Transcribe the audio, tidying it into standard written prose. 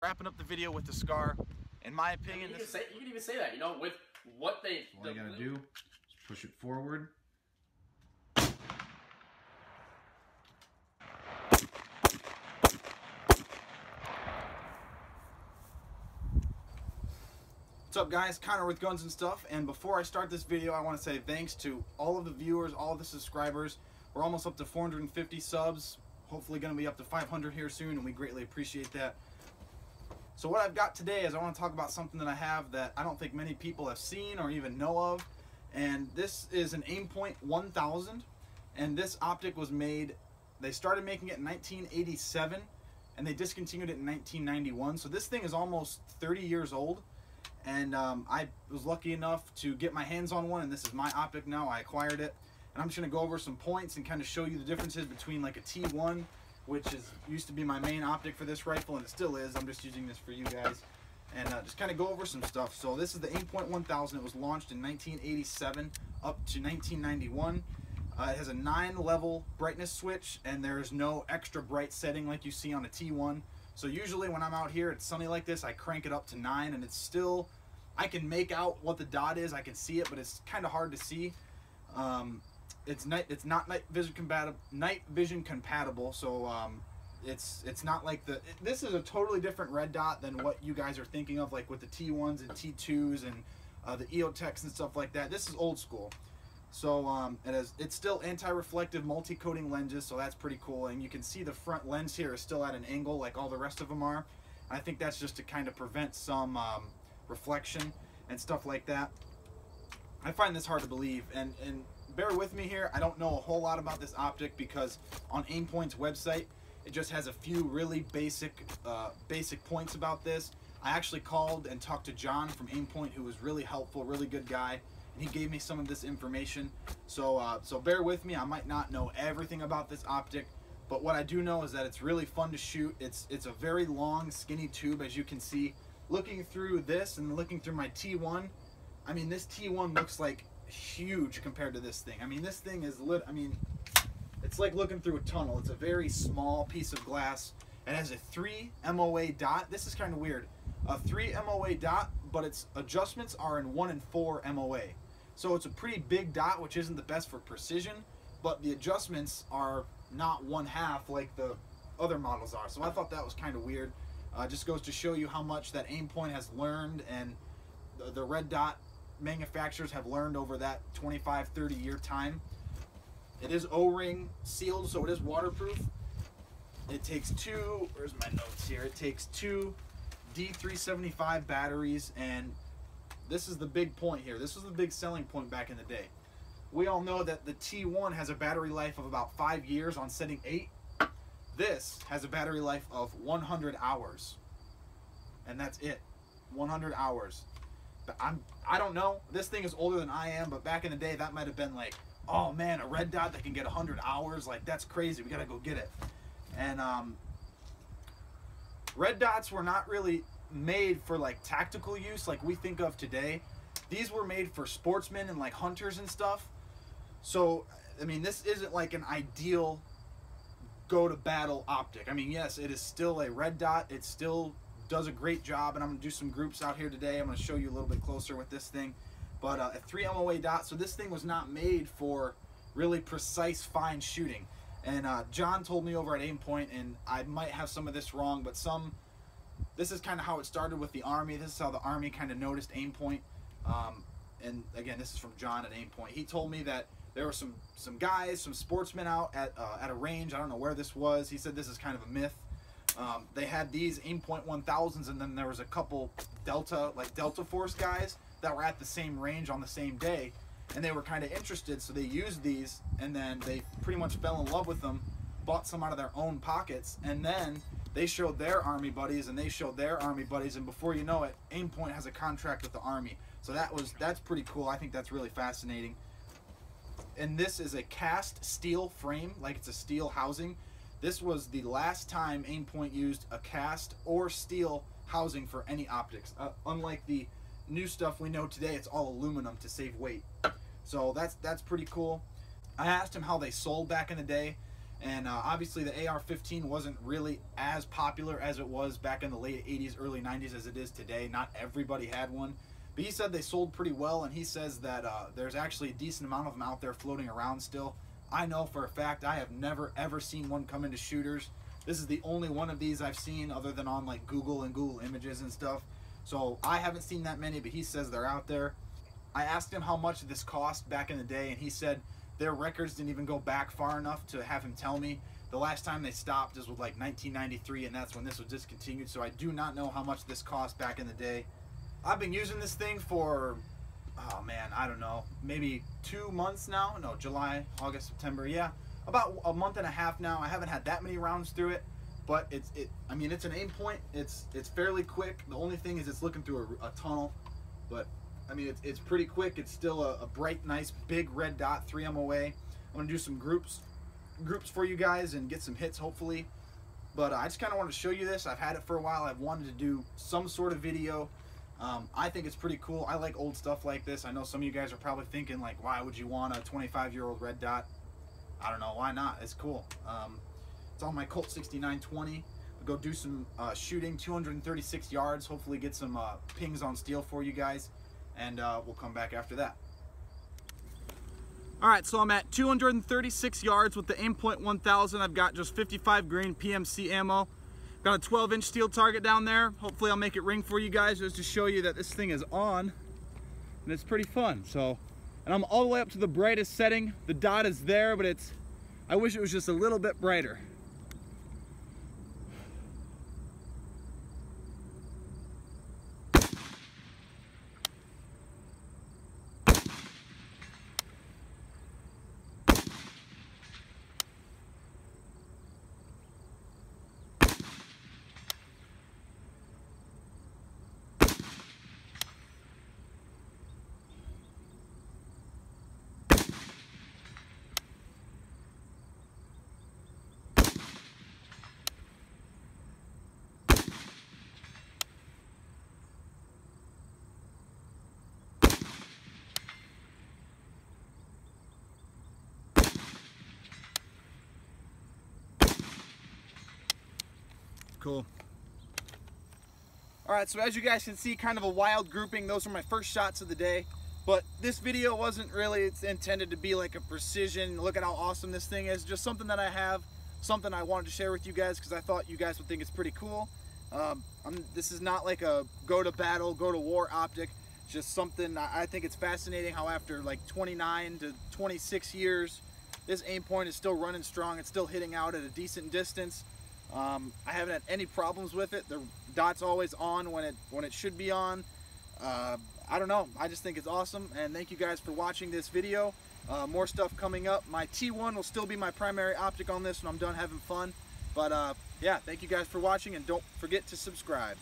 Wrapping up the video with the scar. In my opinion, you can even say that, you know, with what they... All you gotta do is push it forward. What's up, guys? Connor with Guns and Stuff, and before I start this video, I want to say thanks to all of the viewers, all of the subscribers. We're almost up to 450 subs, hopefully going to be up to 500 here soon, and we greatly appreciate that. So what I've got today is I want to talk about something that I have that I don't think many people have seen or even know of, and this is an Aimpoint 1000, and this optic was made, they started making it in 1987, and they discontinued it in 1991, so this thing is almost 30 years old. And I was lucky enough to get my hands on one, and this is my optic now. I acquired it, and I'm just going to go over some points and kind of show you the differences between like a T1, which used to be my main optic for this rifle, and it still is. I'm just using this for you guys, and just kind of go over some stuff. So this is the Aimpoint 1000. It was launched in 1987 up to 1991. It has a 9-level brightness switch, and there's no extra bright setting like you see on a T1. So usually when I'm out here, it's sunny like this, I crank it up to 9, and it's still, I can make out what the dot is, I can see it, but it's kind of hard to see. It's not night vision compatible, so it's not like this is a totally different red dot than what you guys are thinking of, like with the T1s and T2s and the EOTechs and stuff like that. This is old school. So it's still anti-reflective multi-coating lenses, so that's pretty cool. And you can see the front lens here is still at an angle like all the rest of them are. I think that's just to kind of prevent some reflection and stuff like that. I find this hard to believe, and bear with me here. I don't know a whole lot about this optic because on Aimpoint's website, it just has a few really basic points about this. I actually called and talked to John from Aimpoint, who was really helpful, really good guy. He gave me some of this information, so bear with me. I might not know everything about this optic, but what I do know is that it's really fun to shoot. It's a very long, skinny tube, as you can see. Looking through this and looking through my T1, I mean, this T1 looks like huge compared to this thing. I mean, this thing is it's like looking through a tunnel. It's a very small piece of glass. It has a 3 MOA dot. This is kind of weird. A 3 MOA dot, but its adjustments are in 1 and 4 MOA. So it's a pretty big dot, which isn't the best for precision, but the adjustments are not 1/2 like the other models are. So I thought that was kind of weird. Just goes to show you how much that Aimpoint has learned, and the red dot manufacturers have learned over that 25-30 year time. It is O-ring sealed, so it is waterproof. It takes where's my notes here? It takes 2 D375 batteries, and this is the big point here. This was the big selling point back in the day. We all know that the T1 has a battery life of about 5 years on setting 8. This has a battery life of 100 hours. And that's it. 100 hours. But I don't know. This thing is older than I am, but back in the day that might have been like, oh man, a red dot that can get 100 hours, like that's crazy. We gotta go get it. And red dots were not really made for like tactical use like we think of today. These were made for sportsmen and like hunters and stuff. So I mean, this isn't like an ideal go to battle optic. I mean, yes, it is still a red dot. It still does a great job, and I'm gonna do some groups out here today. I'm gonna show you a little bit closer with this thing, but a 3 MOA dot. So this thing was not made for really precise fine shooting. And John told me over at Aimpoint, and I might have some of this wrong, but this is kind of how it started with the Army. This is how the Army kind of noticed Aimpoint. And again, this is from John at Aimpoint. He told me that there were some guys, some sportsmen out at a range. I don't know where this was. He said this is kind of a myth. They had these Aimpoint 1000s, and then there was a couple Delta Force guys that were at the same range on the same day, and they were kind of interested, so they used these, and then they pretty much fell in love with them, bought some out of their own pockets, and then they showed their Army buddies, and they showed their Army buddies, and before you know it, Aimpoint has a contract with the Army. So that's pretty cool. I think that's really fascinating. And this is a cast steel frame, like it's a steel housing. This was the last time Aimpoint used a cast or steel housing for any optics. Unlike the new stuff we know today, it's all aluminum to save weight. So that's pretty cool. I asked him how they sold back in the day, And obviously the AR-15 wasn't really as popular as it was back in the late 80s, early 90s as it is today. Not everybody had one. But he said they sold pretty well, and he says that there's actually a decent amount of them out there floating around still. I know for a fact I have never ever seen one come into shooters. This is the only one of these I've seen other than on like Google and Google Images and stuff. So I haven't seen that many, but he says they're out there. I asked him how much this cost back in the day, and he said their records didn't even go back far enough to have him tell me. The last time they stopped is with like 1993, and that's when this was discontinued. So I do not know how much this cost back in the day. I've been using this thing for, oh man, I don't know, maybe 2 months now. No, July, August, September, yeah, about a month and a half now. I haven't had that many rounds through it, but I mean, it's an Aimpoint. It's fairly quick. The only thing is it's looking through a tunnel, but I mean, it's pretty quick. It's still a bright, nice, big red dot, 3 MOA. I'm gonna do some groups for you guys and get some hits hopefully. But I just kind of wanted to show you this. I've had it for a while. I've wanted to do some sort of video. I think it's pretty cool. I like old stuff like this. I know some of you guys are probably thinking like, why would you want a 25-year-old red dot? I don't know, why not? It's cool. It's on my Colt 6920. We'll go do some shooting, 236 yards. Hopefully get some pings on steel for you guys, and we'll come back after that. All right, so I'm at 236 yards with the Aimpoint 1000. I've got just 55 grain PMC ammo. Got a 12-inch steel target down there. Hopefully I'll make it ring for you guys just to show you that this thing is on, and it's pretty fun. So, and I'm all the way up to the brightest setting. The dot is there, but I wish it was just a little bit brighter. Cool. All right, so as you guys can see, kind of a wild grouping. Those are my first shots of the day. But this video wasn't really intended to be like a precision, look at how awesome this thing is. Just something that I have, something I wanted to share with you guys because I thought you guys would think it's pretty cool. This is not like a go to battle, go to war optic. It's just something I think it's fascinating how after like 29 to 26 years, this Aimpoint is still running strong. It's still hitting out at a decent distance. I haven't had any problems with it. The dot's always on when it should be on. I don't know. I just think it's awesome, and thank you guys for watching this video. More stuff coming up. My T1 will still be my primary optic on this when I'm done having fun. But yeah, thank you guys for watching, and don't forget to subscribe.